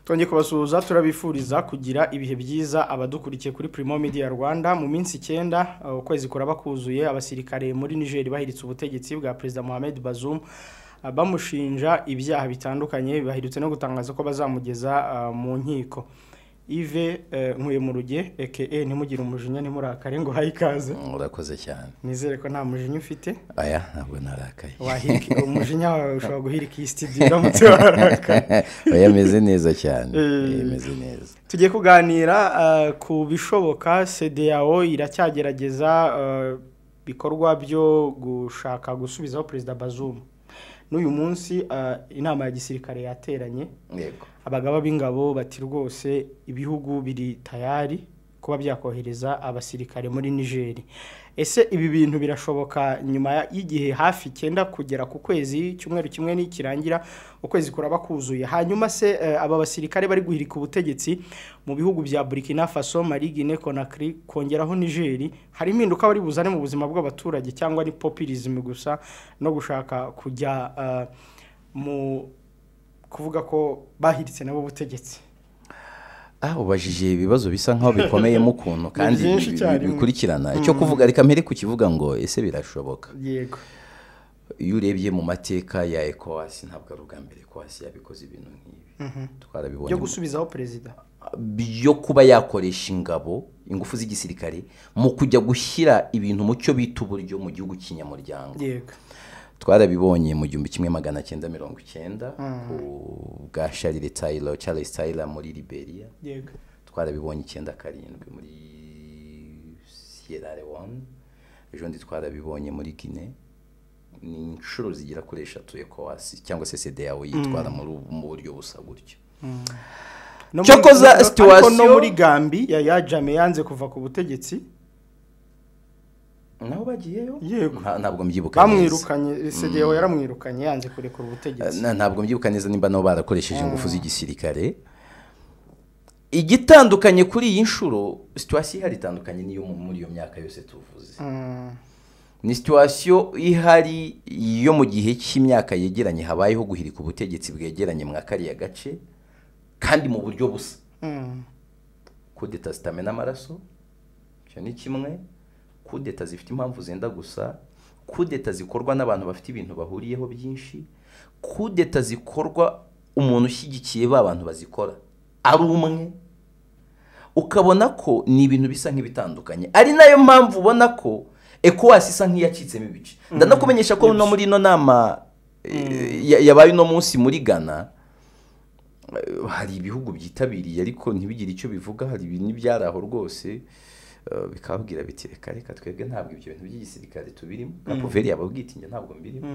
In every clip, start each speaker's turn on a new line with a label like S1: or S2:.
S1: Twongeye kubasuhuza turabifuriza kugira ibihe byiza abadukurikiye kuri Primo Media Rwanda mu minsi 9 ukwezi kuraba kuzuye abasirikare muri Niger bahiritse ubutegetsi bwa President Mohamed Bazoum bamushinja ibyaha bitandukanye bahirutse no gutangaza ko bazamugeza mu nkiko. Ive nkuye mu ruge ntimugire umujinya ntimurakare ngo hayikaze.
S2: Urakoze cyane.
S1: Nizere ko nta mujinya ufite.
S2: Aya ntabwo narakaye.
S1: Wahirika umujinya wawe ushobora guhirika iyi studio uramutse warakaye.
S2: Oya meze neza cyane. Meze neza.
S1: Tugiye kuganira ku bishoboka CEDEAO iracyagerageza bikorwa byo gushaka gusubizaho President Bazoum. N'uyu munsi inama ya gisirikare yateranye.
S2: Yego.
S1: Abagaba b'ingabo bati rwose ibihugu biri tayari kuba byakohereza abasirikare muri Niger. Ese ibi bintu birashoboka nyuma y'igihe hafi 9 kugera ku kwezi cyumweru kimwe n'ikirangira ukwezi kuraba kuzuye. Hanyuma se aba basirikare bari guhirika ubutegetsi mu bihugu bya Burkina Faso, Mali, Guinea, Conakry kongeraho Niger, hari impinduka bari buzane mu buzima bw'abaturage cyangwa ni populism gusa no gushaka kujya mu kuvuga ko bahiritse nabo ubutegetsi?
S2: Ubajije ibibazo bisa nkaho bikomeyemo ukuntu kandi bikurikirana. Icyo kuvuga reka mpere ku kivuga ngo ese birashoboka.
S1: Yego.
S2: Iyo urebye mu mateka ya ECOWAS ntabwo ari ubwa mbere ECOWAS yabikoze ibintu nk'ibi. Twarabibonye.
S1: Byo gusubizaho president.
S2: Byo kuba yakoresha ingabo, ingufu z'igisirikare mu kujya gushyira ibintu mu cyo bita uburyo mu gihugu kinyamuryango.
S1: Yego.
S2: Twarabibonye mu 1990 ku bwa Charles Taylor muri Liberia.
S1: Yego.
S2: Twarabibonye 97 muri Sierra Leone. Ejo ndi twarabibonye muri Guinea. Ni inshuro zigira kuri 3 ECOWAS cyangwa se CEDEAO yitwara mu buryo busa gutyo.
S1: Cyokoza situation no muri Gambia ya Jame yanze kuva ku butegetsi.
S2: Naho bagiyeyo?
S1: Yego.
S2: Ntabwo mbyibuka neza.
S1: Bamwirukanye CEDEAO yaramwirukanye yanze kurekura ubutegetsi.
S2: Ntabwo mbyibuka neza nimba no barakoresheje ingufu z'igisirikare. Igitandukanye kuri iyi nshuro situation ihari itandukanye niyo muri iyo myaka yose tuvuze. Ni situation ihari yo mu gihe cy'imyaka yegeranye habayeho guhirika ubutegetsi bwegeranye mwa kariya gace kandi mu buryo busa. Kudeta zitamena amaraso cyo ni kimwe. Kudeta zifite impamvu zenda gusa, kudeta zikorwa n'abantu bafite ibintu bahuriyeho byinshi, kudeta zikorwa umuntu ushyigikiye abantu bazikora ari umwe, ukabona ko ni ibintu bisa nk'ibitandukanye. Ari nayo mpamvu ubona ko ECOWAS isa nk'iyacitsemo ibice. Ndanakumenyesha ko no muri no nama yabaye no munsi muri Ghana hari ibihugu byitabiriye ariko ntibigire icyo bivuga. Hari ibintu byaraho rwose bikabwira biti reka twebwe ntabwo ibyo bintu by'igisirikare tubirimo. Cape Verde yababwitinge ntabwo mbirimo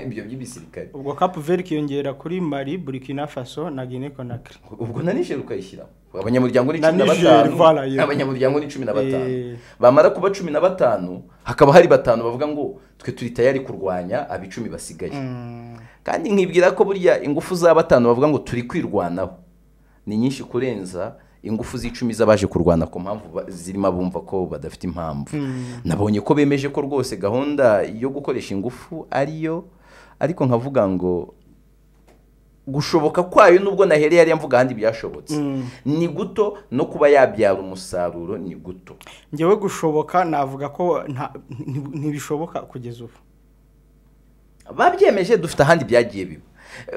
S2: ibyo by'igisirikare.
S1: Ubwo Cape Verde kiyongera kuri Mali, Burkina Faso na Guinea Conakry.
S2: Ubwo na Niger ukayishyira. Abanyamuryango ni 15. Abanyamuryango ni 15. Bamara kuba 15 hakaba hari 5 bavuga ngo twe turi tayari kurwanya abi 10 basigaye. Kandi nkibwira ko burya ingufu za 5 bavuga ngo turi kwirwanaho ni nyinshi kurenza ingufu z'10 zabaje kurwana ku mpamvu zirimo bumva ko badafite impamvu. Nabonye ko bemeje ko rwose gahunda yo gukoresha ingufu ariyo, ariko nkavuga ngo gushoboka kwayo nubwo nahereye yari mvuga handi byashobotse ni guto, no kuba yabyara umusaruro ni guto.
S1: Ngewe gushoboka navuga ko ntibishoboka kugeza ubu.
S2: Babyemeje dufite handi byagiye biba.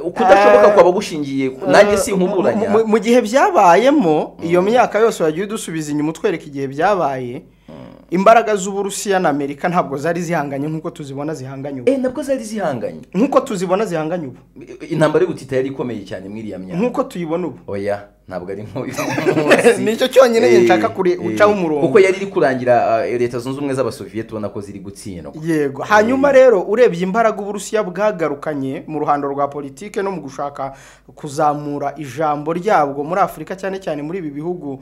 S2: Ukudashoboka kwaba gushingiye nanjye si nkuburanya.
S1: Mu gihe byabayemo iyo myaka yose wagiye dusubiza inyuma utwereka igihe byabaye, imbaraga z'Uburusiya na Amerika ntabwo zari zihanganye nkuko tuzibona zihanganye ubu.
S2: Nabwo zari zihanganye
S1: nkuko tuzibona zihanganye ubu.
S2: Intambara y'ubutita yari ikomeye cyane muri iya myaka
S1: nkuko tuyibona ubu.
S2: Oya ntabwo ari nko
S1: nicyo cyonyine nshaka kuri ucaho umurongo
S2: kuko yari iri kurangira leta zunze ubumwe z'Abasoviyeti ubona ko ziri gutsindwa.
S1: Yego. Hanyuma rero urebye imbaraga Uburusiya bwagarukanye mu ruhando rwa politike no mu gushaka kuzamura ijambo ryabwo muri Afrika cyane cyane muri ibi bihugu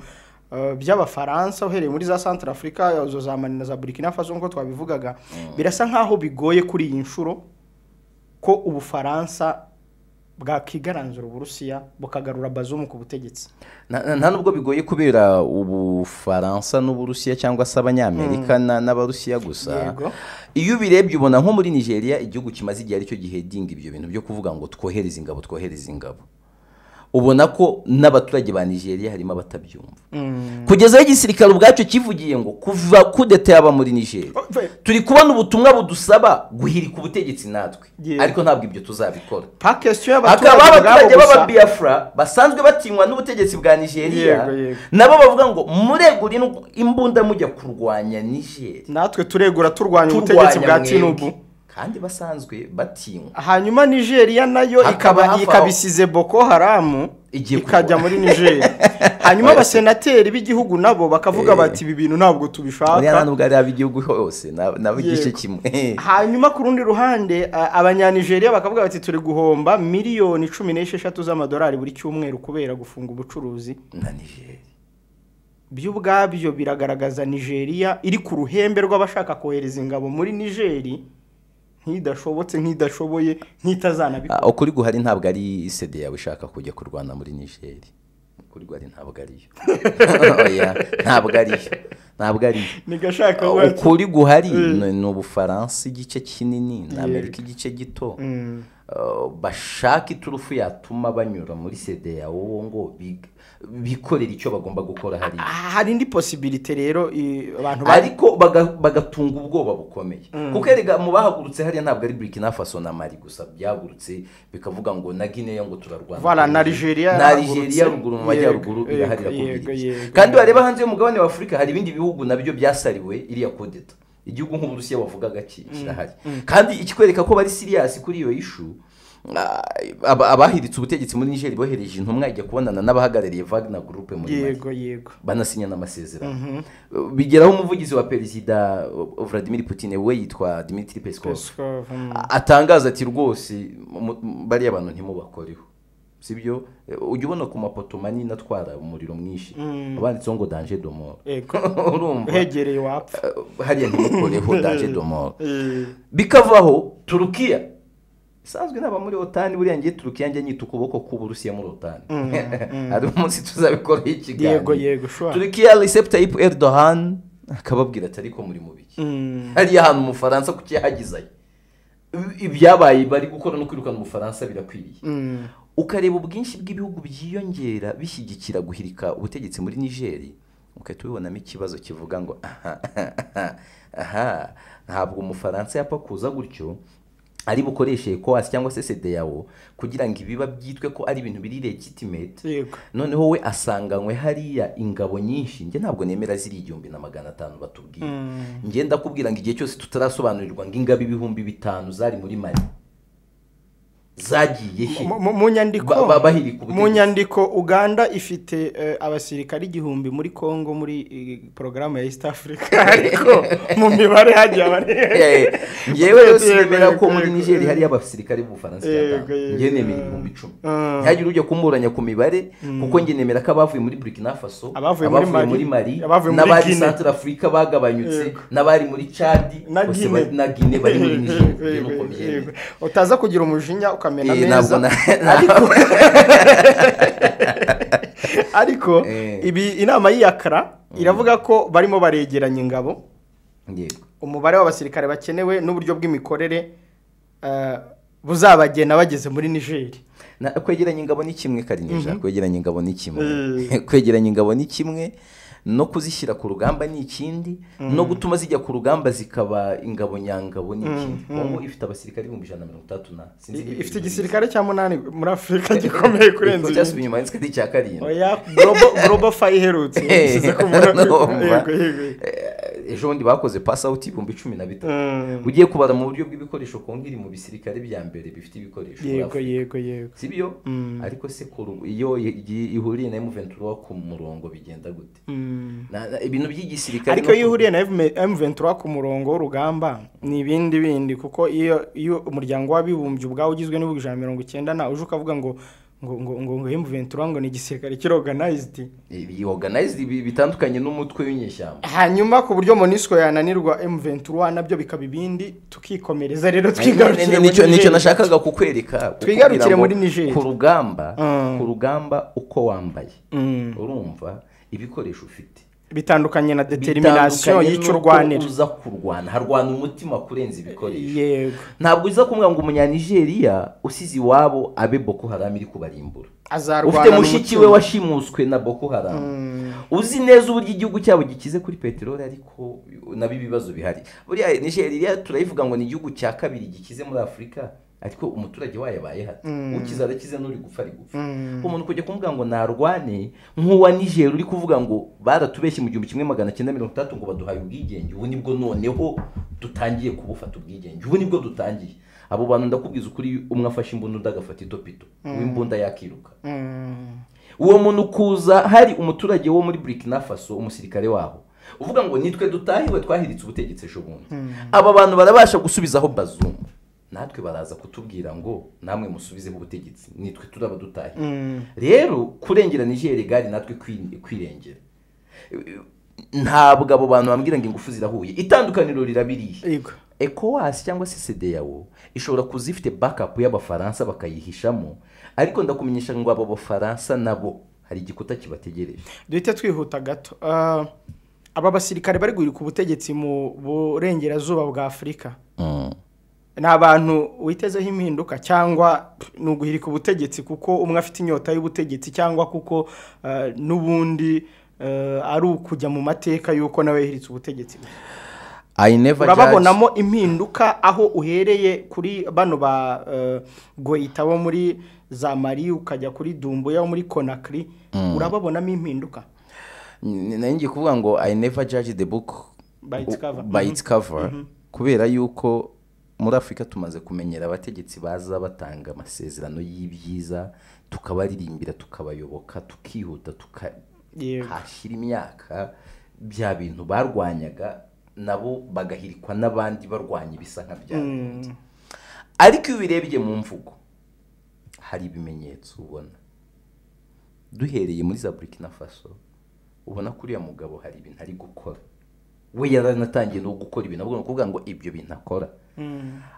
S1: by'Abafaransa uhereye muri za Central Africa zo za Mali na za Burkina Faso nko twabivugaga, birasa nkaho bigoye kuri iyi nshuro ko Ubufaransa bwakigaranzura Uburusiya bukagarura Bazoum ku butegetsi.
S2: Nta nubwo bigoye kubera Ubufaransa n'Uburusiya cyangwa se Abanyamerika n'Abarusiya gusa. Iyo birebye ubona nko muri Nigeria igihugu kimaze igihe aricyo gihedinga ibyo bintu byo kuvuga ngo twohereze ingabo. ubona ko n'abaturage ba Nigeria harimo abatabyumva kugeza aho igisirikare ubwacyo kivugiye ngo kuva kudeta yaba muri Nigeria turi kubona ubutumwa budusaba guhirika ubutegetsi natwe ariko ntabwo ibyo tuzabikora hakaba abaturage b'aba Biafra basanzwe batinywa n'ubutegetsi bwa Nigeria nabo bavuga ngo muregura imbunda mujya kurwanya Nigeria
S1: natwe turegura turwanya ubutegetsi bwa Tinubu
S2: kandi basanzwe batinywa
S1: hanyuma Nigeria nayo ikabisize Boko Haram ikajya muri Nigeria hanyuma abasenateri b'igihugu nabo bakavuga bati ibi bintu ntabwo tubishaka
S2: muri ntabwo ari ab'igihugu hose nabo igice kimwe
S1: hanyuma ku rundi ruhande abanyanigeria bakavuga bati turi guhomba miliyoni 16 z'amadolari buri cyumweru kubera gufunga ubucuruzi
S2: na Nigeria
S1: by'ubwabyo biragaragaza Nigeria iri ku ruhembe rw'abashaka kohereza ingabo muri Nigeria nk'idashobotse nk'idashoboye nk'itazanabikora
S2: ukuri guhari ntabwo ari CD yawe ushaka kujya kurwana muri Nigeria ukuri guhari ntabwo ariyo ntabwo ariyo
S1: nigashaka
S2: ukuri guhari ni Ubufaransa igice kinini na Amerika igice gito bashaka iturufu yatuma banyura muri CD yawe ngo bikorera icyo bagomba gukora
S1: hari indi possibility rero abantu
S2: ariko bagatunga ubwoba bukomeye kuko erega mu bahagurutse hari ntabwo ari Burkina Faso na Mali gusa byagurutse bikavuga ngo na Guinea ngo turarwana
S1: voilà na Nigeria
S2: ruguru mu majyaruguru iraharira kubiri kandi bareba hanze y'umugabane wa Afrika hari ibindi bihugu nabyo byasariwe iriya kudeta igihugu nk'Uburusiya bavugaga kirahari kandi ikikwereka ko bari serious kuri iyo issue abahiritse ubutegetsi muri Nigeria bohereje intumwa ijya kubonana n'abahagarariye Wagner Group muri
S1: yego
S2: banasinya n'amasezerano bigeraho umuvugizi wa perezida Vladimir Putin we yitwa Dmitry Peskov atangaza ati rwose bari abantu ntimubakoreho sibyo ujye ubona ku mapoto manini atwara umuriro mwinshi abanditseho ngo danger de mort
S1: urumva hegereye wapfa
S2: hariya ntimukoreho danger de mort bikavaho Turukiya isanzwe naba muri OTAN buriya ngiye Turukiya njye nyita ukuboko k'Uburusiya muri OTAN ari umunsi tuzabikora ikiganiro
S1: yego
S2: Turukiya Recep Tayyip Erdogan akababwira ati ariko muri mubiki hariya ahantu mu Faransa kukihagizayo ibyabaye bari gukora no kwirukana mu Faransa birakwiriye ukareba ubwinshi bw'ibihugu byiyongera bishyigikira guhirika ubutegetsi muri Nigeria ukahita ubibonamo ikibazo kivuga ngo ntabwo umufaransa yapfa kuza gutyo ari bukoreshe ECOWAS cyangwa se CEDEAO kugira ngo ibiba byitwe ko ari ibintu biri legitimate noneho we asanganywe hariya ingabo nyinshi nge ntabwo nemera ziri 1500 batubwiye nge ndakubwira ngo igihe cyose tutarasobanurirwa ngo ingabo 5000 zari muri Mali zagiye
S1: mu nyandiko Uganda ifite abasirikari 1000 muri Congo muri programme ya East Africa ariko mu mibare hagiye abare
S2: ngewe yose nemera ko muri Nigeria hari abasirikari b'Ubufaransa nge nemera 10,000 ntagira ujye kumuranya ku mibare kuko nge nemera ko abavuye muri Burkina Faso abavuye muri Mali n'abari Central Africa bagabanyutse n'abari muri Chad
S1: na
S2: Guinea bari muri Nigeria
S1: utaza kugira umujinya ukamena
S2: neza
S1: ariko ibi inama y'Iyakara iravuga ko barimo baregeranya ingabo umubare w'abasirikare bakenewe n'uburyo bw'imikorere buzabagena bageze muri Nigeria
S2: kwegeranya ingabo ni kimwe Karineja kwegeranya ingabo ni kimwe kwegeranya ingabo ni kimwe no kuzishyira ku rugamba ni ikindi no gutuma zijya ku rugamba zikaba ingabo nyangabo ni ikindi Kongo ifite abasirikari 130
S1: ifite igisirikare cya 8 muri Afrika gikomeye kurenza
S2: ibyo cyasubiye inyuma y'ikindi cya karindwi
S1: oya global fire herutse size ko
S2: ejo bundi bakoze pass out 1013 ugiye kubara mu buryo bw'ibikoresho Kongo iri mu bisirikare bya mbere bifite ibikoresho
S1: yego
S2: sibyo ariko se iyo ihuriye na M23 ku murongo bigenda gute ibintu by'igisirikare
S1: ariko yihuriye na M23 ku murongo w'urugamba ni ibindi kuko iyo umuryango w'abibumbye ubwawo ugizwe n'ibihugu 190 na uje ukavuga ngo M23 ngo ni igisirikare kiorganized bitandukanye
S2: n'umutwe w'inyeshyamba
S1: hanyuma ku buryo MONUSCO yananirwa M23 nabyo bikaba ibindi tukikomereza rero twigarukire
S2: nicyo nashakaga kukwereka
S1: twigarukire muri Nigeria
S2: ku rugamba uko wambaye urumva ibikoresho ufite
S1: bitandukanye na determination y'icyo urwanira.
S2: Uza kurwana harwana umutima kurenza ibikoresho.
S1: Yego.
S2: Ntabwo uza kumubwira ngo umunyanigeriya usize iwabo abe Boko Haram iri kubarimbura.
S1: Azarwana
S2: ufite mushiki we washimuswe na Boko Haram. Uzi neza uburyo igihugu cyabo gikize kuri peteroli ariko nabi bibazo bihari. Buriya Nigeria turayivuga ngo ni igihugu cya kabiri gikize muri Afrika ariko umuturage wayo yabaye hati ukiza arakize n'uri gupfa ari gupfa. Umuntu kujya kumubwira ngo narwane nk'uwa Nigeria uri kuvuga ngo baratubeshye mu 1930 ngo baduhaye ubwigenge ubu nibwo noneho dutangiye kubufata ubwigenge ubu nibwo dutangiye. Abo bantu ndakubwiza ukuri umwe afashe imbunda ndagafata itopito w'imbunda yakiruka. Uwo muntu kuza hari umuturage wo muri Burkina Faso umusirikare waho uvuga ngo nitwe dutahiwe twahiritse ubutegetsi ejo bundi. Aba bantu barabasha gusubizaho Bazoum natwe baraza kutubwira ngo namwe musubizeho ubutegetsi nitwe turaba dutahi. Rero kurengera Nigeria gari natwe kwirengera. Ntabwo abo bantu bambwira ngo ingufu zirahuye itandukaniro rirabiriye. ECOWAS cyangwa se CEDEAO ishobora kuzifite backup y'abafaransa bakayihishamo ariko ndakumenyesha ngo abo bafaransa nabo hari igikuta kibategereje.
S1: Duhite twihuta gato. Aba basirikare bari guri ku butegetsi mu burengerazuba bwa Afrika. N'abantu witezeho impinduka cyangwa nuguhirika ubutegetsi kuko umwe afite inyota y'ubutegetsi cyangwa kuko nubundi ari ukujya mu mateka yuko nawe yihiritse ubutegetsi. Urababonamo impinduka aho uhereye kuri bano ba Goita bo muri za Mali ukajya kuri Dumbuya wo muri Conakry urababonamo impinduka.
S2: Nanjye kuvuga ngo I never judge the book by its cover kubera yuko muri Afrika tumaze kumenyera abategetsi baza batanga amasezerano y'ibyiza tukabaririmbira tukabayoboka tukihuta tukahashira imyaka bya bintu barwanyaga nabo bagahirikwa n'abandi barwanya ibisa nka bya. Ariko iyo birebye mu mvugo hari ibimenyetso ubona duhereye muri za Burkina Faso ubona kuri ya mugabo hari ibintu ari gukora we yaranatangiye no gukora ibintu ahubwo kuvuga ngo ibyo bintu akora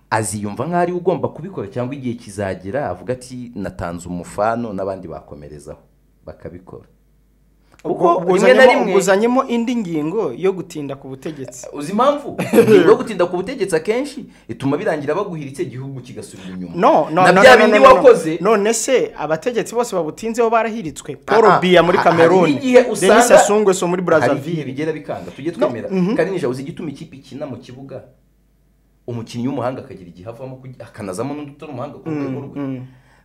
S2: aziyumva nk'ari ugomba kubikora cyangwa igihe kizagera avuga ati natanze umufano n'abandi bakomerezaho bakabikora.
S1: Uko uzanyemo indi ngingo yo gutinda ku butegetsi.
S2: Uzi impamvu yo gutinda ku butegetsi akenshi ituma birangira baguhiritse igihugu kigasubira inyuma.
S1: Nabya bindi wakoze none se abategetsi bose babutinzeho barahiritswe. Paul Biya muri Cameroon, Denis Sassou Nguesso muri Brazzaville
S2: bigera bikanga tujye twemera kandi nije uzi gituma ikipe ikina mu kibuga umukinnyi w'umuhanga akagira igihe avamo akanazamo n'undi umuhanga ku rwego rwe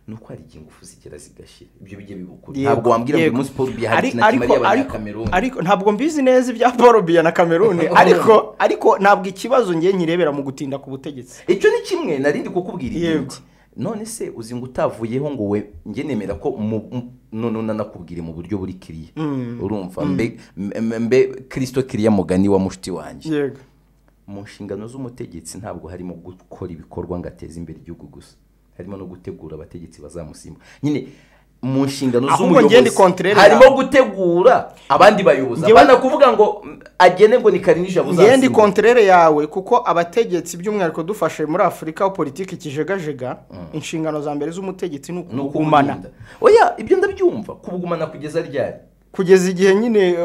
S2: nuko ari ingufu zigera zigashira ibyo bijye bibukuri. Ntabwo wambwira ngo umunsi Paul Biya hari na kimwe y'abanya Cameroon
S1: ariko ntabwo mbizi neza ibya Paul Biya na Cameroon ariko ntabwo ikibazo ngiye nyirebera mu gutinda ku butegetsi.
S2: Icyo ni kimwe narindi kukubwira ibindi. None se uzi ngo utavuyeho ngo we nge nemera ko none nanakubwire mu buryo buri kiriya urumva mbe Kristo kiriya mugani wa mushiti wanje.
S1: Yego.
S2: Mu nshingano z'umutegetsi ntabwo harimo gukora ibikorwa ngateza imbere igihugu gusa harimo no gutegura abategetsi bazamusimba. Nyine mu nshingano z'umuyobozi harimo gutegura abandi bayobozi abana kuvuga ngo agene ngo ni Karinija buzasimba.
S1: Ngendi kontrere yawe kuko abategetsi by'umwihariko dufashe muri Afrika o politiki kijegajega inshingano za mbere z'umutegetsi n'ukugumana.
S2: Oya ibyo ndabyumva kubugumana kugeza ryari
S1: kugeza igihe nyine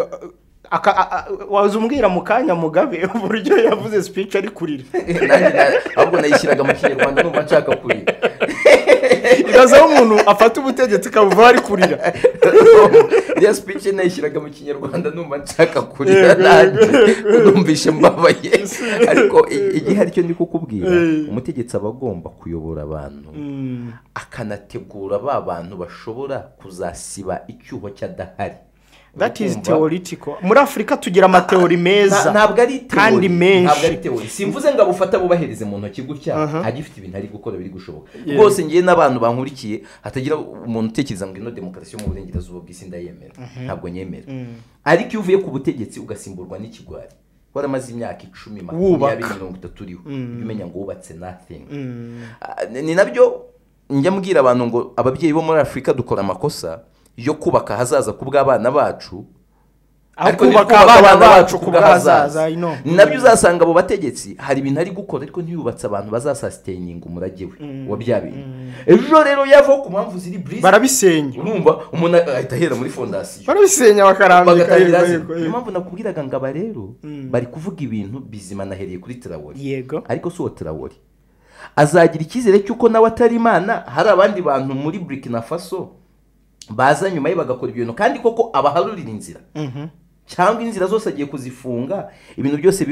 S1: wazumbwira mu kanya Mugabe uburyo yavuze speech ari kurira
S2: ahubwo nayishyiraga mu Kinyarwanda numva nshaka kurira.
S1: Iraza umuntu afata ubutegetsi kabuva ari kurira.
S2: Ya speech nayishyiraga mu Kinyarwanda numva nshaka kurira nanjye kudumvisha mbabaye. Ariko igihe aricyo ndi kukubwira umutegetsi abagomba kuyobora abantu akanategura ba bantu bashobora kuzasiba icyuho cyadahari.
S1: That is theoretical. Muri Afrika tugira amateori meza
S2: ntabwo ari
S1: kandi menshi.
S2: Ntabwo ari teori. Simvuze ngo abufata bubahereze mu ntoki gutya agifite ibintu ari gukora biri gushoboka. Rwose ngiye n'abantu bankurikiye hatagira umuntu utekereza ngo ino demokarasi yo mu burengerazuba bw'isi ndayemera. Ntabwo nyemera. Ariko iyo uvuye ku butegetsi ugasimburwa n'ikigwari waramaze imyaka 10 20 uriho umenya ngo wubatse nothing. Ni nabyo njya mbwira abantu ngo ababyeyi bo muri Afrika dukora amakosa yo kubaka hazaza kubw'abana bacu
S1: aho kubaka abana bacu kubwahazaza
S2: nabyo uzasanga abo bategetsi hari ibintu ari gukora ariko ntiyubatse abantu bazasustaininga umurage we wa bya bintu ejo rero yava ku mpamvu ziri brise
S1: barabisenya
S2: urumva umuntu ahita ahera muri fondasiyo
S1: barabisenya bakarambika
S2: niyo mpamvu nakubwiraga ngo aba rero bari kuvuga ibintu bizima nahereye kuri Traoré
S1: yego
S2: ariko si uwo Traoré azagira icyizere cy'uko nawe atari imana hari abandi bantu muri Burkina Faso baza nyuma ye bagakora ibintu kandi koko abaharurira inzira cyangwa inzira zose agiye kuzifunga ibintu byose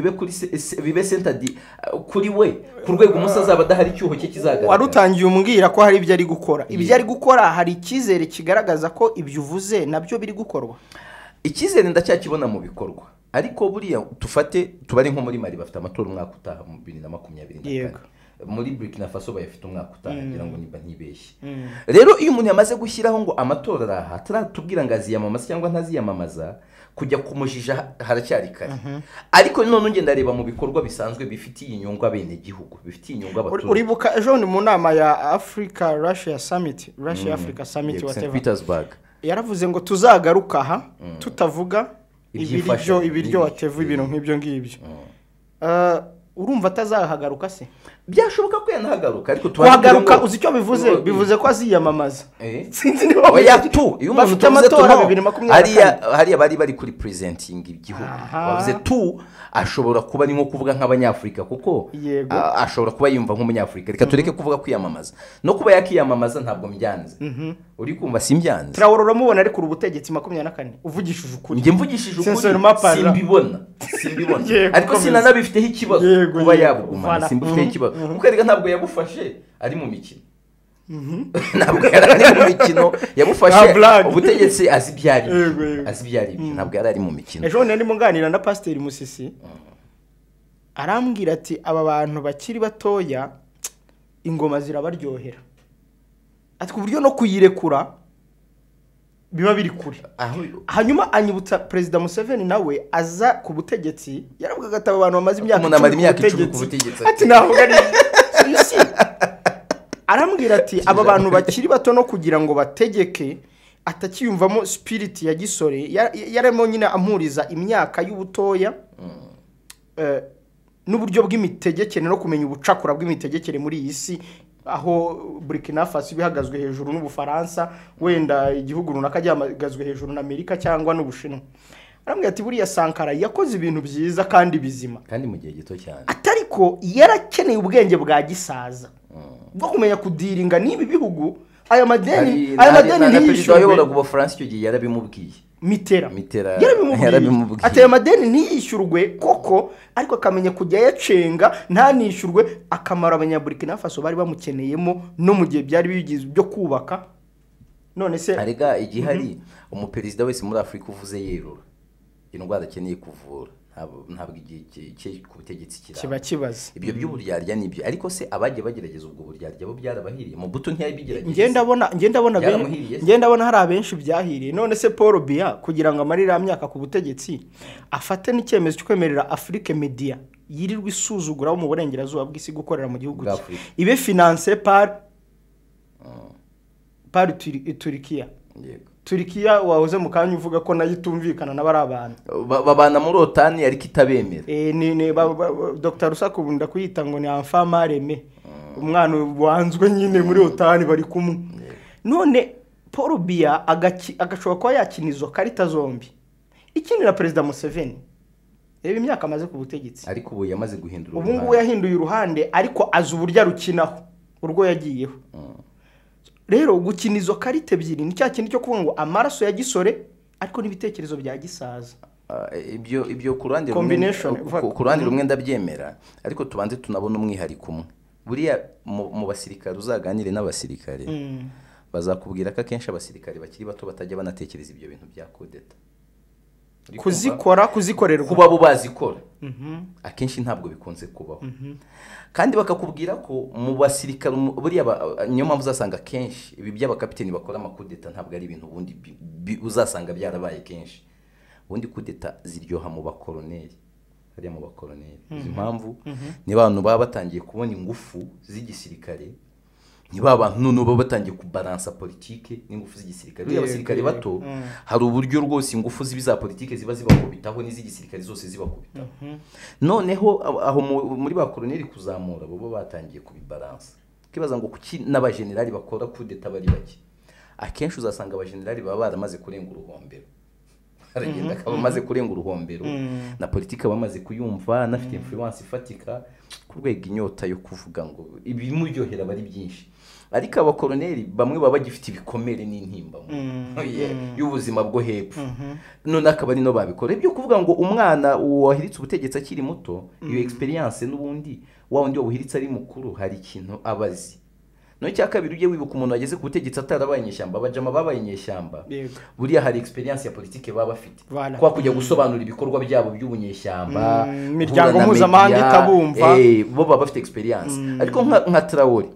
S2: bibe centered kuri we ku rwego umunsi azaba adahari icyuho cye kizagaragara
S1: warutangiye umbwira ko hari ibyo ari gukora ibyo ari gukora hari icyizere kigaragaza ko ibyo uvuze nabyo biri gukorwa
S2: icyizere ndacyakibona mu bikorwa ariko buriya tubare nko muri Mali bafite amatora umwaka utaha mu 2024 muri Burkina Faso bayafite umwaka utaha ngira ngo niba ntibeshye rero iyo umuntu yamaze gushyiraho ngo amatora araha turatubwira ngo aziyamamaza cyangwa ntaziyamamaza kujya kumujija haracyari kare ariko none ngenda reba mu bikorwa bisanzwe bifitiye inyungu abene gihugu bifitiye inyungu abaturage
S1: uribuka ejo ni mu nama ya Africa Russia Summit Africa Summit
S2: whatever Petersburg
S1: yaravuze ngo tuzagaruka aha tutavuga ibiryo watevu ibintu nk'ibyo ngibyo urumva atazahagaruka se
S2: byashoboka ko yanahagaruka ariko
S1: tuhagaruka uzi icyo bivuze ko aziyamamaza
S2: sinzi niba oya tu iyo umuntu tuvuze tu hariya bari kuri presenting igihugu bavuze tu ashobora kuba ari nko kuvuga nk'abanyafrika kuko ashobora kuba yumva nk'umunyafrika reka tureke kuvuga kwiyamamaza no kuba yakiyamamaza ntabwo mbyanze uri kumva simbyanze
S1: Traoré uramubona ari ku butegetsi 24 uvugishije ukuri
S2: njye mvugishije ukuri simbibona ariko sinanabifiteho ikibazo kuba yabugumana simbifiteho ikibazo kuko reka ntabwo yabufashe ari mu mikino ntabwo yari mu mikino yabufashe ubutegetsi azibyari ntabwo yari ari mu mikino
S1: ejo nari munganira na Pasteur Musisi arambwira ati aba bantu bakiri batoya ingoma zirabaryohera ati ku buryo no kuyirekura biba biri kure hanyuma anyibutsa President Museveni nawe aza ku butegetsi yaravugaga ati abantu bamaze imyaka 10
S2: ku butegetsi
S1: ati navuga ari arambwira ati aba bantu bakiri bato no kugira ngo bategeke atakiyumvamo spirit ya gisore yaremo nyine ampuriza imyaka y'ubutoya n'uburyo bw'imitegekere no kumenya ubucakura bw'imitegekere muri iyi si aho Burkina Faso bihagazwe hejuru n'Ubufaransa wenda igihugu runaka cyamagazwe hejuru na Amerika cyangwa n'Ubushinwa arambwira ati buriya Sankara yakoze ibintu byiza kandi bizima
S2: kandi mu gihe gito cyane
S1: atariko yarakeneye ubwenge bwa gisaza bwo kumenya kudiringa n'ibi bihugu aya madeni
S2: ntiyishyurwe ayobora ku Bufaransa icyo gihe yarabimubwiye
S1: Mitterrand yarabimubwiye ateye amadeni ntiyishyurwe koko ariko akamenya kujya yacenga ntanishyurwe akamara abanyaburkina Faso bari bamukeneyemo no mu gihe byari bigize byo kubaka none se
S2: arega igihe hari umuperezida wese muri Afrika uvuze yerura indwara akeneye kuvura ntabwo igihe ku butegetsi
S1: kiba kibaze
S2: ibyo by'uburyarya nibyo ariko se abagiye bagerageza ubwo buryarya bo byarabahiriye mu buto ntiyabigerageza
S1: ngenda bona hari abenshi byahiriye none se Paul Biya kugira ngo amarira myaka ku butegetsi afate n'icyemezo cyo kwemerera Afrique Media yirirwa isuzugura mu burengerazuba bw'isi gukorera mu gihugu ibe finance par Turkiya Turkiya wahoze mu kanya uvuga ko nayo itumvikana n'abari abantu
S2: babana muri OTAN ariko itabemera
S1: ni Dr Rusaku bunda kuyita ngo ni enfant mareme umwana wanzwe nyine muri OTAN bari kumwe none Paul Biya agashobora kuba yakinizo karita zombi ikinira President Museveni reba imyaka amaze ku butegetsi
S2: ariko ubu yamaze guhindura
S1: ubu ngubu yahinduye uruhande ariko azi uburyo rukinaho urwo yagiyeho rero gukina izo karite ebyiri ni cya kintu cyo kuvuga ngo amaraso ya gisore ariko n'ibitekerezo bya gisaza
S2: ibyo ku ruhande rumwe ndabyemera ariko tubanze tunabona umwihariko umwe buriya mu basirikare uzaganire n'abasirikare bazakubwira ko akenshi abasirikare bakiri bato batajya banatekereza ibyo bintu bya kudeta
S1: kuzikorerwa
S2: kuba bo bazikora akenshi ntabwo bikunze kubaho kandi bakakubwira ko mu basirikare buriya niyo mpamvu uzasanga kenshi ibi by'abakapiteni bakora amakudeta ntabwo ari ibintu ubundi uzasanga byarabaye kenshi ubundi kudeta ziryoha mu bakoloneli hariya mu bakoloneli izi mpamvu ni abantu baba batangiye kubona ingufu z'igisirikare niba abantu none baba batangiye kubalansa politike n'ingufu z'igisirikare buriya abasirikare bato hari uburyo rwose ingufu za politike ziba zibakubitaho n'iz'igisirikare zose zibakubitaho noneho aho muri ba koloneli kuzamura bo batangiye kubibalansa kibaza ngo kuki n'abajenerali bakora kudeta bari bake akenshi uzasanga abajenerali baba baramaze kurenga uruhombero aragenda akaba amaze kurenga uruhombero na politike bamaze kuyumva nafite influence ifatika ku rwego inyota yo kuvuga ngo ibimuryohera bari byinshi ariko abakoloneli bamwe baba bagifite ibikomere n'intimba y'ubuzima bwo hepfo none akaba ari no babikora ibyo kuvuga ngo umwana wahiritse ubutegetsi akiri muto iyo experience n'ubundi wa wundi wabuhiritse ari mukuru hari ikintu abazi no cyakabiri uje wibuka umuntu wageze ku butegetsi atarabaye inyeshyamba abajama babaye inyeshyamba buriya hari experience ya politike baba bafite kwa kujya gusobanura ibikorwa byabo by'ubunyeshyamba
S1: imiryango mpuzamahanga itabumva
S2: bo baba bafite experience ariko nka Traoré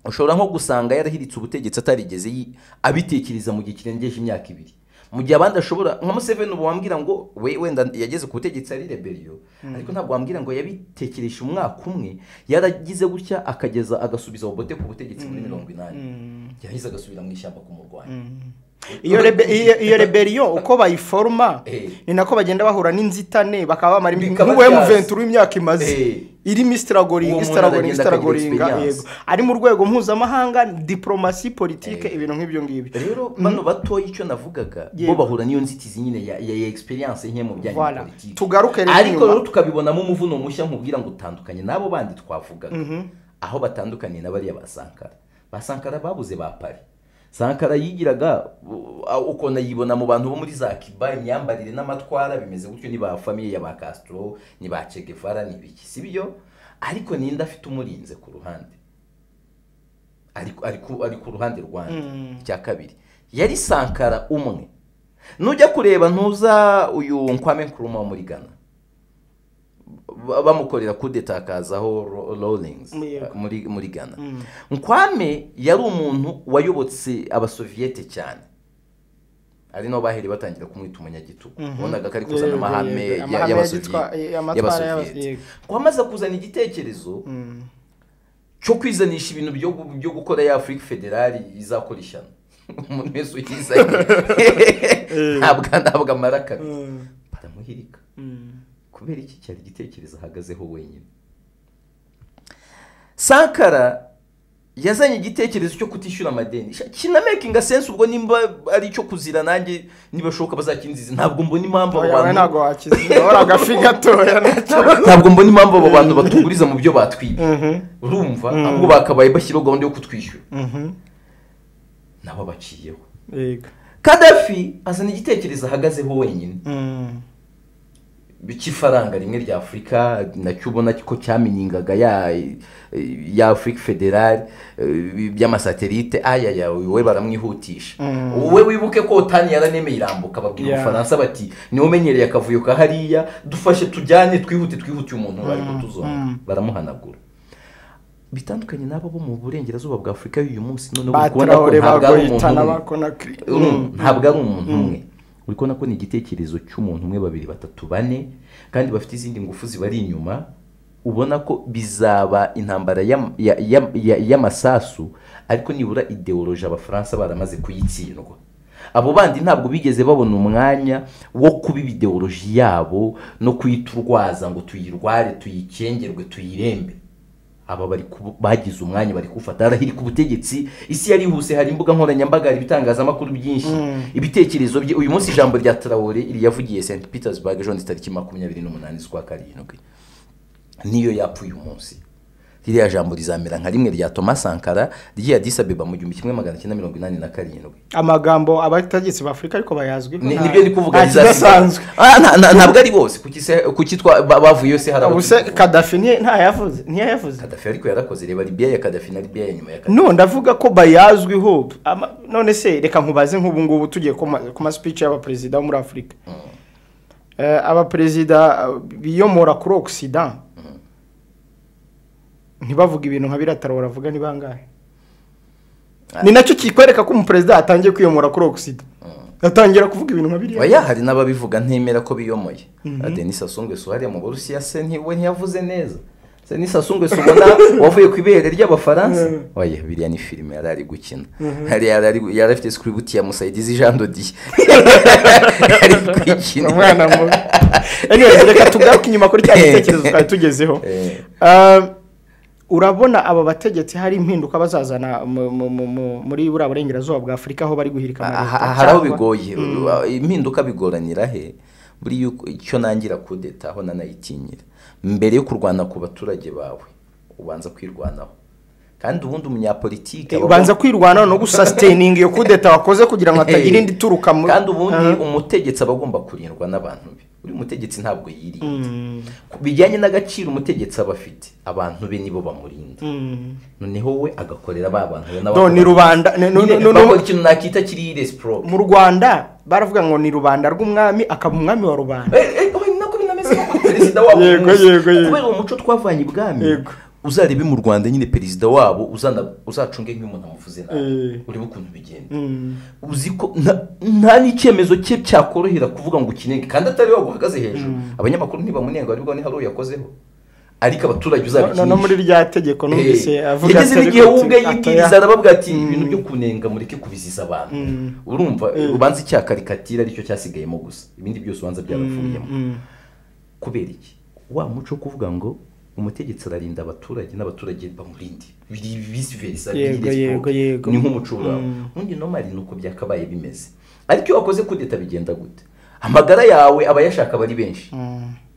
S2: ushobora nko gusanga yarahiritse ubutegetsi atarigeze abitekereza mu gihe kirengeje imyaka 2 mu gihe abandi ashobora nka Museveni ubu wambwira ngo wenda yageze ku butegetsi ari rebellion ariko ntabwo wambwira ngo yabitekereje umwaka umwe yaragize gutya akageza agasubiza Obote ku butegetsi muri 80 yahize agasubira mu ishyamba kumurwanya
S1: iyo rebellion uko bayiforma ni nako bagenda bahura n'inzitane bakaba bamara nk'uwe M23 w'imyaka imaze iri mistragoringa yego ari mu rwego mpuzamahanga diplomasi politique ibintu nk'ibyo ngibyo
S2: rero bano batoye icyo navugaga bo bahura niyo nzitizi nyine ya experience nke mu byanye politiki
S1: tugaruke rero
S2: ariko rero tukabibonamo umuvuno mushya nkubwira ngo utandukanye nabo bandi twavugaga aho batandukanye n'abari Basankara babuze ba Paris Sankara yigiraga ukona yibona mu bantu bo muri za Cuba imyambarire n'amatwara bimeze gutyo ni ba famille ya ba Castro ni ba Che Guevara ni biki sibyo ariko ninda afite umurinze ku ruhande ari ku ruhande rwanda cya kabiri yari Sankara umwe nujya kureba ntuza uyu Kwame Nkrumah muri Ghana bamukorera kudeta akazaho Rawlings muri Ghana Nkwame yari umuntu wayobotse abasoviete cyane ari no baheri batangira kumwita umunyagitugu ubonaga kari kuzana amahame y'abasoviete kwamaze kuzana igitekerezo cyo kwizanisha ibintu byo gukora ya Afrique Federale izakora ishyano umuntu wese uyizanye ntabwo amaraka baramuhirika kubera iki cyari igitekerezo ahagazeho wenyine Sankara yazanye igitekerezo cyo kutishyura amadeni kina making a sense ubwo nimba ari cyo kuzira nanjye nibashoka bazakinziza ntabwo mbona impamvu
S1: abantu ntabwo wakiziza waragafi gatoya
S2: ntabwo mbona impamvu abo bantu batuguriza mu byo batwiba urumva ahubwo bakabaye bashyiraho gahunda yo kutwishyura nabo baciyeho
S1: yego
S2: Gaddafi azana igitekerezo ahagazeho wenyine bikifaranga rimwe rya Afrika nacyo ubona ko cyaminingaga ya Afrique Federale by'amasatelite we baramwihutisha wowe wibuke ko Otani yaranemeye irambuka babwira Ufaransa bati niwe umenyereye akavuyo ka hariya dufashe tujyane twihute umuntu bari kutuzona baramuhanagura bitandukanye nabo bo mu burengerazuba bwa Afrika y'uyu munsi none ubona ko ntabwo ari umuntu umwe uriko nako ni igitekerezo cy'umuntu umwe 2 3 4 kandi bafite izindi ngufu zibari inyuma ubona ko bizaba intambara y'amasasu ariko nibura ideology abafaransa baramaze kuyitsindwa abo bandi ntabwo bigeze babona umwanya wo kubiba ideology yabo no kuyiturwaza ngo tuyirware tuyicengerwe tuyirembe aba bari bagize umwanya bari kufata arahiri ku butegetsi isi yari huse hari imbuga nkoranyambaga hari bitangazamakuru byinshi ibitekerezo bye uyu munsi ijambo rya Traoré iri yavugiye St Petersburg ejo tariki 28 z'ukwa karindwi niyo yapfuye uyu munsi iriya jambo rizamera nka rimwe rya Thomas Sankara rya Addis Abeba mu 1987
S1: amagambo abategetsi ba Afrika ariko bayazwi
S2: nibyo ndi kuvuga bizasanzwe ntabwo ari bose kukitwa bavuye yose hari
S1: ubuse Gaddafi ntayavuze
S2: Gaddafi ariko yarakoze reba Libya ya Gaddafi na Libya ya nyuma ya Gaddafi
S1: no ndavuga ko bayazwiho none se reka nkubaze nk'ubu ngubu tugiye ku speech y'aba president muri Afrika aba president biyomora kuri Occident ntibavuga ibintu nka birataro baravuga ni bangahe ni nacyo kikwereka ko umupresident atangiye kwiyomora kuri Occident atangira kuvuga ibintu nka biriya
S2: oya hari n'ababivuga ntemera ko biyomoye Denis Sassou Nguesso hariya mu Burusiya se ntiwe ntiyavuze neza ni Sassou Nguesso ubona wavuye ku ibere ry'abafaransa oya biriya ni filime yari ari gukina yari afite script ya Musaidizi Jean Dodi yari gukina
S1: umwana mubi anyways reka tugaruke inyuma kuri cya gitekerezo twari tugezeho urabona aba bategetsi hari impinduka bazazana muri buriya burengerazuba bwa Afurika aho bari guhirika amareta
S2: hari aho bigoye impinduka bigoranira he buri icyo nangira kudeta aho nanayitinyira mbere yo kurwana ku baturage bawe ubanza kwirwanaho kandi ubundi umunyapolitike
S1: ubanza kwirwanaho no gusustaining iyo kudeta wakoze kugira ngo atagira indi turuka
S2: kandi ubundi umutegetsi abagomba kurindwa n'abantu be uri umutegetsi ntabwo yirinda bijyanye n'agaciro umutegetsi abafite abantu be nibo bamurinda noneho we agakorera ba bantu be
S1: n'abantu ni rubanda
S2: no ikintu nakita kiri respro
S1: mu Rwanda baravuga ngo ni rubanda rw'umwami akaba umwami wa rubanda
S2: nako binameze nko perezida wabo kubera umuco twavanye ibwami uzarebe mu Rwanda nyine perezida wabo uzacunge nk'umuntu amuvuze nabi uri bukuntu bigenda uziko nta n'icyemezo cye cyakorohera kuvuga ngo ukinenge kandi atari wo guhagaze hejuru abanyamakuru ntibamunenga ariko ni hari yakozeho ariko abaturage uzabikinisha
S1: no muri rya tegeko numvise avuga
S2: ati igihe ubwe yibwiriza arababwira ati ibintu byo kunenga mureke kubiziza abantu urumva ubanza icyakarikatira aricyo cyasigayemo gusa ibindi byose ubanza byarafuyemo kubera iki wa muco kuvuga ngo umutegetsi ararinda abaturage n'abaturage bamurindi vice versa ni nk'umucura undi normally nuko byakabaye bimeze ariko iyo wakoze kudeta bigenda gute amagara yawe abayashaka bari benshi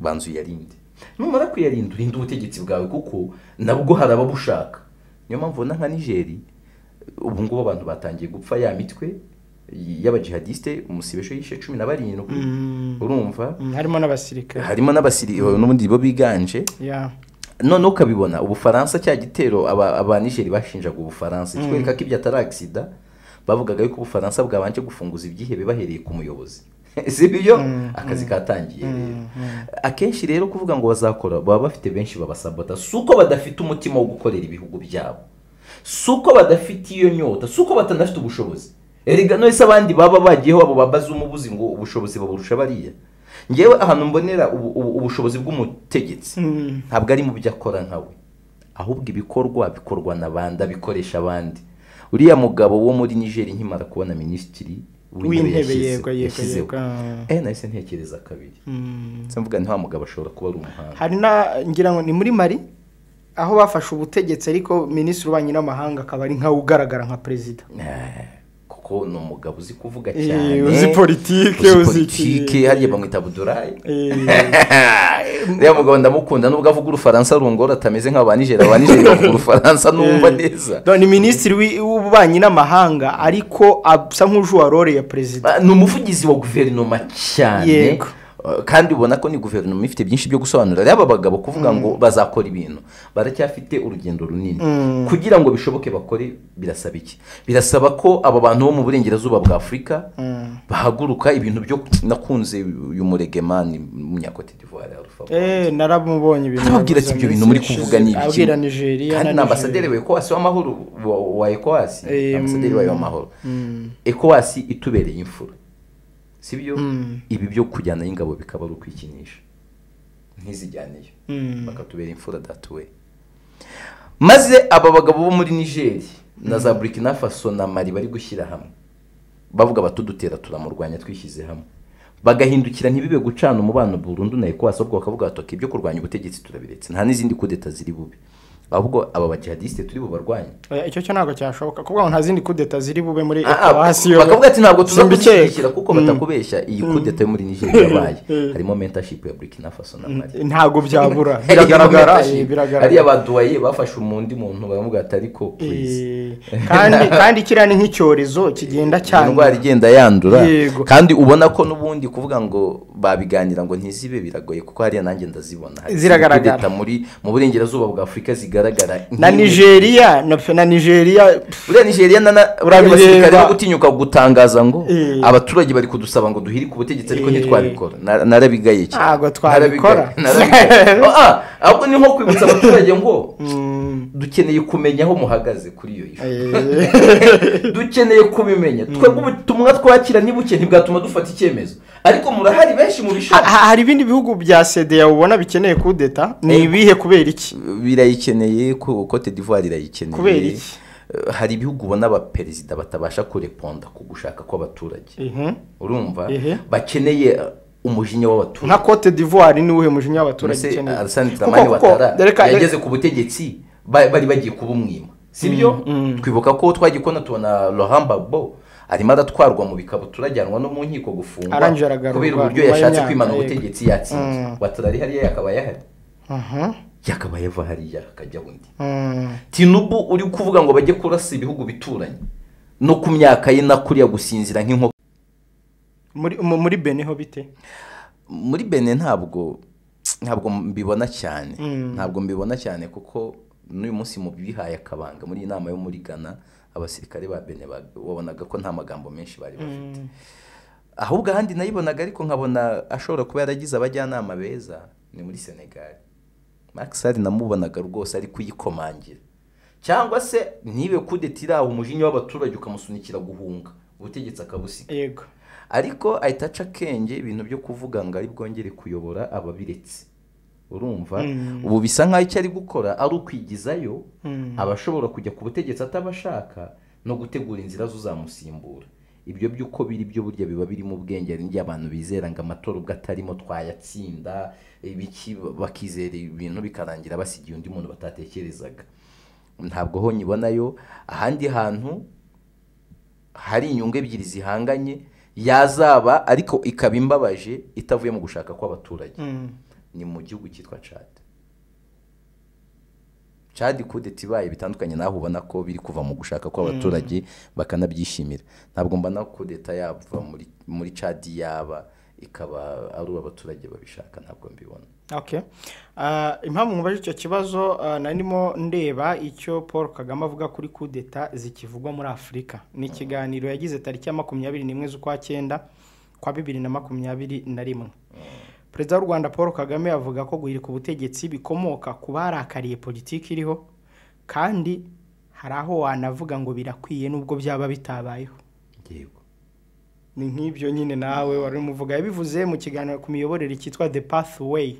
S2: banzu yarinde numara kuyarinda urinda ubutegetsi bwawe kuko nabwo harababushaka niyo mpamvu nka Nigeria ubu ngubu abantu batangiye gupfa ya mitwe y'abajihadiste umusibesho yishe 17 urumva
S1: harimo n'abasirikare
S2: n'ubundi bo biganje none ukabibona ubufaransa cya gitero aba Nigeria bashinjaga ubufaransa kitwereka ko ibyo atari accident bavugaga yuko ubufaransa bwabanje gufunguza ibyihebe bahereye ku muyobozi sibyo akazi katangiye akenshi rero kuvuga ngo bazakora baba bafite benshi babasabota suko badafite umutima wo gukorera ibihugu byabo suko badafite iyo nyota suko batanafite ubushobozi erega no ese abandi baba bagiyeho abo babaza umubuzi ngo ubushobozi baburusha bariya ngewe ahantu mbonera ubushobozi bw'umutegetsi ntabwo ari mu byo akora nkawe ahubwo ibikorwa bikorwa n'abandi bikoresha abandi uriya mugabo wo muri Nigeria nkimara kubona minisitiri
S1: w'intebe yego
S2: nahise ntekereza kabiri mvuga nta mugabo ashobora kuba ari umuhanga
S1: hari ngira ngo ni muri Mali aho bafashe ubutegetsi ariko minisitiri w'ububanyi n'amahanga akaba ari nkawe ugaragara nka perezida
S2: kuko no mugabo uzi kuvuga cyane
S1: uzi politike
S2: hariya bamwita Abdoulaye rero mugabo ndamukunda nubwo avuga urufaransa rungora atameze nk'aba Nigeria bavuga urufaransa numva neza
S1: ni minisitiri w'ububanyi n'amahanga ariko asa nk'ujuwa role ya perezida
S2: ni umuvugizi wa guverinoma cyane kandi ubona ko ni guverinoma ifite byinshi byo gusobanura rero aba bagabo kuvuga ngo bazakora ibintu baracyafite urugendo runini kugira ngo bishoboke bakore birasaba iki birasaba ko aba bantu bo mu burengerazuba bwa Afurika bahaguruka ibintu byo nakunze uyu muregemani munyakote d'Ivoire
S1: naramubonye ibintu
S2: ababwira ati ibyo bintu muri kuvuga ni ibiki
S1: abwira Nigeria
S2: kandi ambasaderi wa ECOWAS w'amahoro wa ECOWAS ambasaderi w'amahoro ECOWAS itubereye imfura sibyo ibi byo kujyana y'ingabo bikaba ari ukwikinisha ntizijyaneyo bakatubera imfura datuwe maze aba bagabo bo muri Nigeria na za Burkina Faso na Mali bari gushyira hamwe bavuga batudutera turamurwanya twishyize hamwe bagahindukira ntibibe gucana umubano burundu na ECOWAS ubwo bakavuga atoke ibyo kurwanya ubutegetsi turabiretse nta n'izindi kudeta ziri bube ahubwo aba bajihadiste turi bubarwanye
S1: icyo cyo ntabwo cyashoboka kuvuga ngo nta zindi kudeta ziri bube muri ECOWAS
S2: bakavuga ati ntabwo tuzabikira kuko batakubeshya iyi kudeta yo muri Nigeria yabaye harimo mentorship ya Burkina Faso na Mali
S1: ntabwo byabura biragaragara
S2: hari abaduwaye bafashe umundi muntu baravuga ati ariko please
S1: kandi kirani nk'icyorezo kigenda cyane
S2: indwara igenda yandura kandi ubona ko nubundi kuvuga ngo babiganira ngo ntizibe biragoye kuko hariya nanjye ndazibona
S1: ziragaragara
S2: mu burengerazuba bwa Afurika zigaragara
S1: na Nigeria
S2: uriya Nigeria urabireba no gutinyuka gutangaza ngo abaturage bari kudusaba ngo duhiri ku butegetsi ariko ntitwabikora narabigaye cyane
S1: ntabwo twabikora
S2: ahubwo ni nko kwibutsa abaturage ngo dukeneye kumenya aho muhagaze kuri iyo ifu dukeneye kubimenya twebwe ubutumwa twakira nibuke ntibwatuma dufata icyemezo ariko murahari benshi mu bishaka
S1: hari ibindi bihugu bya CEDEAO ubona bikeneye kudeta ni ibihe kubera iki
S2: birayikeneye ko Cote d'Ivoire irayikeneye
S1: kubera iki
S2: hari ibihugu ubona abaperezida batabasha kureponda ku gushaka kw'abaturage urumva bakeneye umujinya w'abaturage
S1: nka Cote d'Ivoire ni uhe mujinya w'abaturage ikeneye
S2: Alassane Dramane Ouattara yageze ku butegetsi bari bagiye kuba umwima sibyo twibuka ko twagikona tubona Laurent Gbagbo arimo aratwarwa mu bikabutura ajyanwa no mu nkiko gufungwa kubera uburyo yashatse kwimana ubutegetsi yatsinze Ouattara ari hariya yakabaye ahari yakabaye ava hariya akajya undi Tinubu uri kuvuga ngo bajye kurasa ibihugu bituranye no ku myaka ye nakuriya gusinzira nk'inkoko
S1: muri Benin ho bite
S2: muri Benin ntabwo mbibona cyane kuko n'uyu munsi mu bihaye akabanga muri inama yo muri Ghana abasirikare ba Benin babonaga ko nta magambo menshi bari bafite ahubwo ahandi nayibonaga ariko nkabona ashobora kuba yaragize abajyanama beza ni muri Senegal Macky Sall namubonaga rwose ari kuyikomangira cyangwa se nibe kudetira umujinya w'abaturage ukamusunikira guhunga ubutegetsi akabusiga
S1: yego
S2: ariko ahitaca akenge ibintu byo kuvuga ngo ari bwongere kuyobora ababiretse urumva ubu bisa nkaho icyo ari gukora ari ukwigizayo abashobora kujya ku butegetsi atabashaka no gutegura inzira zuzamusimbura ibyo byuko biri byo burya biba biri mu bwenge n'indi abantu bizera ngo amatora ubwo atarimo twayatsinda ibiki bakizera ibintu bikarangira basigiye undi muntu batatekerezaga ntabwo ho nyibonayo ahandi hantu hari inyungu ebyiri zihanganye yazaba ariko ikaba imbabaje itavuye mu gushaka kw'abaturage ni mu gihugu cyitwa Chad kudeta ibaye bitandukanye naho ubona ko biri kuva mu gushaka kw'abaturage bakanabyishimira ntabwo mbona kudeta yava muri Chad yaba ikaba ari abaturage babishaka ntabwo mbibona
S1: okay impamvu mubaje icyo kibazo narimo ndeba icyo Paul Kagame avuga kuri kudeta zikivugwa muri Afrika ni ikiganiro yagize tariki ya 21 z'ukwa 9 kwa 2021 Perezida w'u Rwanda Paul Kagame avuga ko guhirika ubutegetsi bikomoka ku barakariye politiki iriho kandi hari aho wanavuga ngo birakwiye nubwo byaba bitabayeho
S2: yego
S1: ni nk'ibyo nyine nawe wari umuvuga yabivuze mu kiganiro ku miyoborere cyitwa The Pathway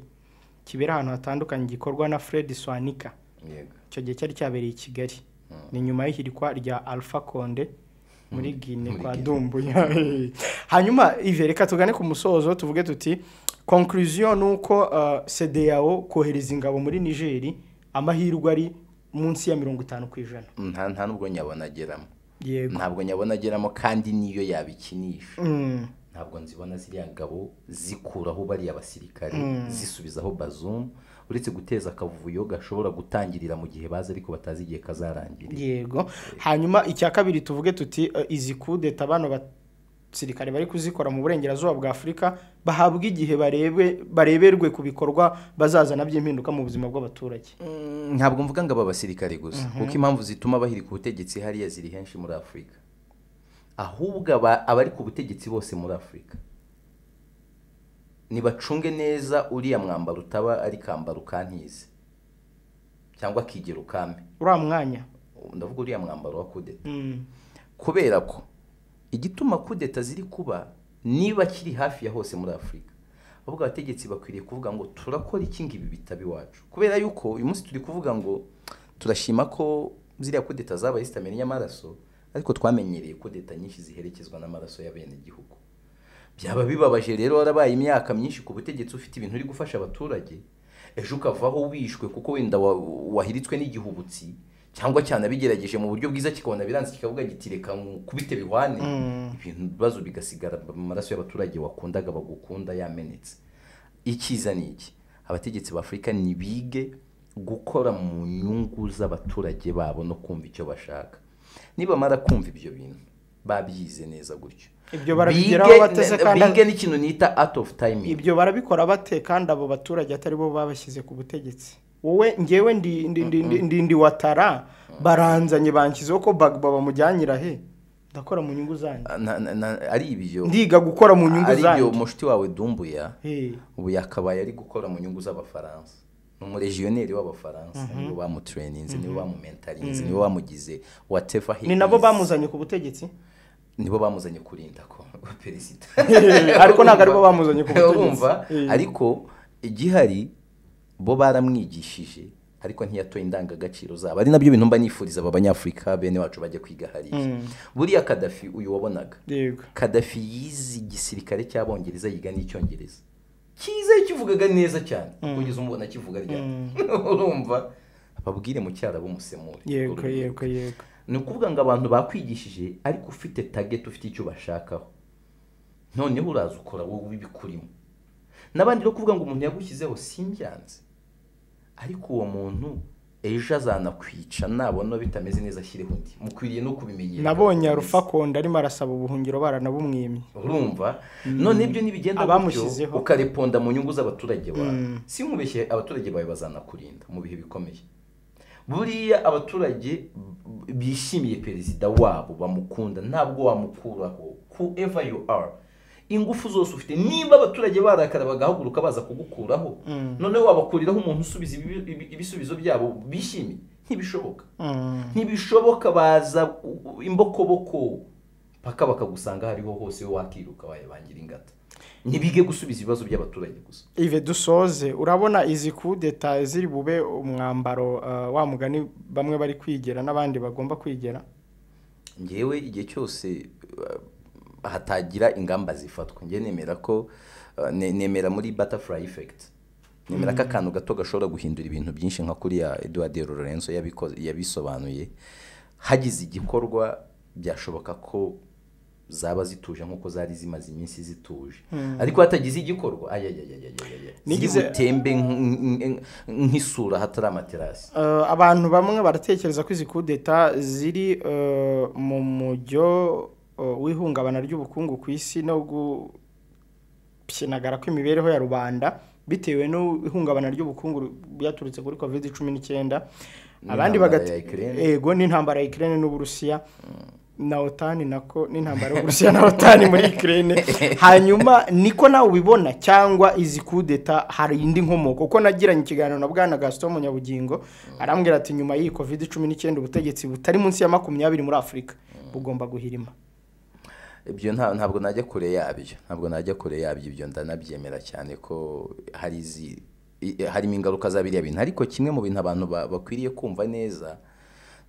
S1: kibera ahantu hatandukanye gikorwa na Fred Swanika
S2: yego
S1: icyo gihe cyari cyabereye i Kigali ni nyuma y'ihirikwa rya Alpha Conde muri Guinea kwa Dumbuya hanyuma reka tugane ku musozo tuvuge tuti conclusion nuko CEDEAO kohereza ingabo muri Niger amahirwe ari munsi ya 50%.
S2: Nta nubwo nyabonageramo.
S1: Yego.
S2: Ntabwo nyabonageramo kandi niyo yabikinisha. Ntabwo nzibona ziriya ngabo zikuraho bari abasirikare zisubizaho Bazoum uretse guteza akavuyo gashobora gutangirira mu gihe baza ariko batazi igihe kazarangira.
S1: Yego. Hanyuma icya kabiri tuvuge tuti izi kudeta bano basirikare bari kuzikora mu burengerazuba bwa Afrika bahabwa igihe bareberwe kubikorwa bazazana by'impinduka mu buzima bw'abaturage.
S2: Ntabwo mvuga ngo aba basirikare gusa kuko impamvu zituma bahirika ubutegetsi hariya ziri henshi muri Afrika. Ahubwo abari ku butegetsi bose muri Afrika nibacunge neza uriya mwambaro utaba ari kambaro kantize cyangwa kigero kame
S1: uriya mwanya
S2: ndavuga uriya mwambaro wa kudeta kubera ko igituma kudeta ziri kuba niba kiri hafi ya hose muri Afrika ahubwo abategetsi bakwiriye kuvuga ngo turakora iki ngibi bitabi wacu kubera yuko uyu munsi turi kuvuga ngo turashima ko ziriya kudeta zabaye zitamenya amaraso ariko twamenyereye kudeta nyinshi ziherekezwa n'amaraso y'abene igihugu byaba bibabaje rero warabaye imyaka myinshi ku butegetsi ufite ibintu uri gufasha abaturage ejo ukavaho wishwe kuko wenda wahiritswe n'igihubutsi cyangwa cyane abigerageje mu buryo bwiza kikabona biranze kikavuga gitireka kubite bihwane ibintu bazo bigasigara mu maraso y'abaturage wakundaga bagukunda yamenetse ikiza niki abategetsi ba Afrika ni bige gukora mu nyungu z'abaturage babo no kumva icyo bashaka niba mara kumva ibyo bintu babyize neza gutyo
S1: ibyo barabigeraho bateze kandi
S2: bige n'ikintu nita out of timing
S1: ibyo barabikora bate kandi abo baturage atari bo babashyize ku butegetsi wowe ngewe ndi watara baranzanye bankizeho ko Bagbo bamujyanyira he ndakora mu nyungu zanjye
S2: ari ibyo
S1: ndiga gukora mu nyungu zanjye
S2: ari ibyo mushiti wawe Dumbuya ubu yakabaye ari gukora mu nyungu z'abafaransa umuregioneri w'abafaransa nibo bamutraininze nibo bamumentarinze nibo bamugize whatever he
S1: ni nabo
S2: is.
S1: bamuzanye ku butegetsi
S2: nibo bamuzanye kurinda ko perezida
S1: ariko ntabwo aribo bamuzanye ku butegetsi
S2: urumva ariko igihari bo baramwigishije ariko ntiyatoye indangagaciro zabo ari nabyo bintu mba nifuriza aba banyafurika bene wacu bajya kwiga hariya buriya Kadafi uyu wabonaga Kadafi yize igisirikare cy'abongereza yiga n'icyongereza cyiza kivugaga neza cyane kugeza umubona kivuga ryane urumva babwire mu cyara bumusemure
S1: yego
S2: ni ukuvuga ngo abantu bakwigishije ariko ufite target ufite icyo bashakaho noneho uraza ukora wowe ibikurimo n'abandi no kuvuga ngo umuntu yagushyizeho simbyanze ariko uwo muntu ejo azanakwica nabona bitameze neza ashyireho undi mukwiriye no kubimenyera
S1: nabonye Alpha Konda arimo arasaba ubuhungiro baranabumwimye
S2: urumva none ibyo nibigenda gutyo ukareponda mu nyungu z'abaturage bawe si nkubeshye abaturage bawe bazanakurinda mu bihe bikomeye buriya abaturage bishimiye perezida wabo bamukunda ntabwo wamukuraho whoever you are ingufu zose ufite niba abaturage barakara bagahaguruka baza kugukuraho none wabakuriraho umuntu usubiza ibisubizo byabo bishimiye ntibishoboka baza imbokoboko paka bakagusanga hariho hose wakiruka wayabangira ingata ntibige gusubiza ibibazo by'abaturage gusa
S1: ive dusoze urabona izi kudeta ziri bube umwambaro wa mugani bamwe bari kwigera n'abandi bagomba kwigera
S2: ngewe igihe cyose hatagira ingamba zifatwa nge nemera ko nemera muri butterfly effect nemera ko akantu gato gashobora guhindura ibintu byinshi nka kuriya Edouard Lorenzo yabisobanuye hagize igikorwa byashoboka ko zaba zituje nkuko zari zimaze iminsi zituje ariko hatagize igikorwa nigize tembe nk'isura hatari amaterasi
S1: abantu bamwe baratekereza ko izi kudeta ziri mu mujyo w'ihungabana ry'ubukungu ku isi no gupyinagara kw'imibereho ya rubanda bitewe n'ihungabana ry'ubukungu byaturutse kuri COVID-19 abandi ego n'intambara ya Ukraine n'Uburusiya na OTAN nako n'intambara y'Uburusiya na OTAN muri Ukraine hanyuma niko nawe ubibona cyangwa izi kudeta hari indi nkomoko kuko nagiranye ikiganiro na bwana Gaston Munyabugingo arambwira ati nyuma y'i COVID-19 ubutegetsi butari munsi ya 20 muri Afrika bugomba guhirima
S2: ibyo ntabwo najya kure yabyo ibyo ndanabyemera cyane ko harimo ingaruka za biriya bintu ariko kimwe mu bintu abantu bakwiriye kumva neza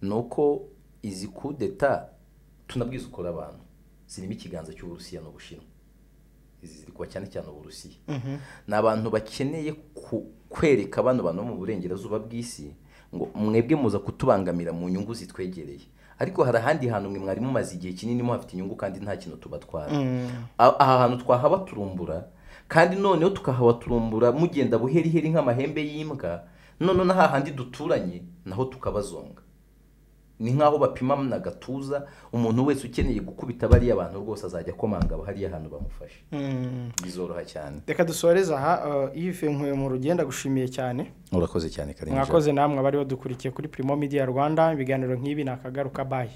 S2: nuko izi kudeta tunabwiza ukora abantu zirimo ikiganza cy'Uburusiya n'Ubushinwa izi ziri kuba cyane cyane Uburusiya n'abantu bakeneye kwereka abantu mu burengerazuba bw'isi ngo mwebwe muza kutubangamira mu nyungu zitwegereye ariko hari ahandi hantu mwe mwari mumaze igihe kinini muhafite inyungu kandi nta kintu tubatwara aha hantu twahaba turumbura kandi noneho tukahaba turumbura mugenda buheriheri nk'amahembe y'imbwa none n'aha handi duturanye naho tukabazonga ni nkaho bapima na gatuza umuntu wese ukeneye gukubita bari abantu rwose azajya komanga hariya hantu bamufashe bizoroha cyane
S1: reka dusoreza aha ive nkwe mu rugenda gushimiye cyane
S2: urakoze cyane Karenje
S1: mwakoze namwe abari badukurikiye kuri Primo Media Rwanda ibiganiro nk'ibi nakagaruka bye